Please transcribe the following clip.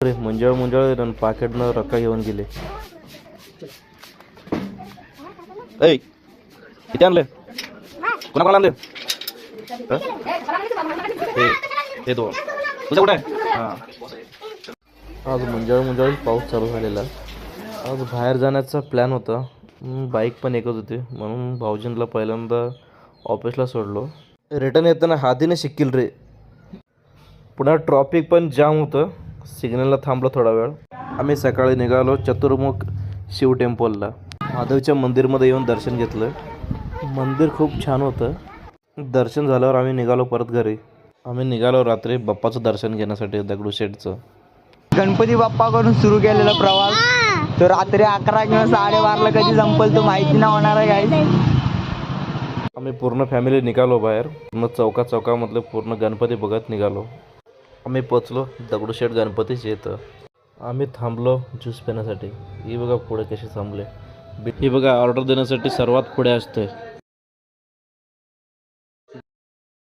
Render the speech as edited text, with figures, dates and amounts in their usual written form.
अरे मुंजाळ मुंजाळ पाकिटनं रक्का घेऊन गेले. ऐ किती आणले? कोणाला आणले? हे दोन तुझं कुठं आहे? हां आज मुंजाळ पाऊस चालू झालेला. आज बाहेर जाण्याचा प्लॅन होता. बाईक पण एकच होती म्हणून भाऊजींना पहिल्यांदा ऑफिसला सोडलो. रिटर्न येताना हातीने शिकील रे. पुन्हा ट्रॉफिक पण जाम होतं. सिग्नलला थांबलो थोडा वेळ. आम्ही सकाळी निघालो चतुर्मुख शिव टेम्पलला. महादेवच्या मंदिरमध्ये येऊन दर्शन घेतलं. मंदिर खूप छान होतं. दर्शन झाल्यावर आम्ही निघालो परत घरी. आम्ही निघालो रात्री बाप्पाचं दर्शन घेण्यासाठी दगडूशेठचं. गणपती बाप्पाकडून सुरू केलेला प्रवास तो रात्री 11 किंवा 12:30ला कधी संपल तो माहिती नाही होणार आहे गाईस. आम्ही पूर्ण फॅमिली निघालो बाहेर. पूर्ण चौकामधले पूर्ण गणपती बघत निघालो. आम्ही पोचलो दगडूशेठ गणपतीचे इथं. आम्ही थांबलो ज्यूस पिण्यासाठी. ही बघा पुढे कसे थांबले. ही बघा ऑर्डर देण्यासाठी सर्वात पुढे असते.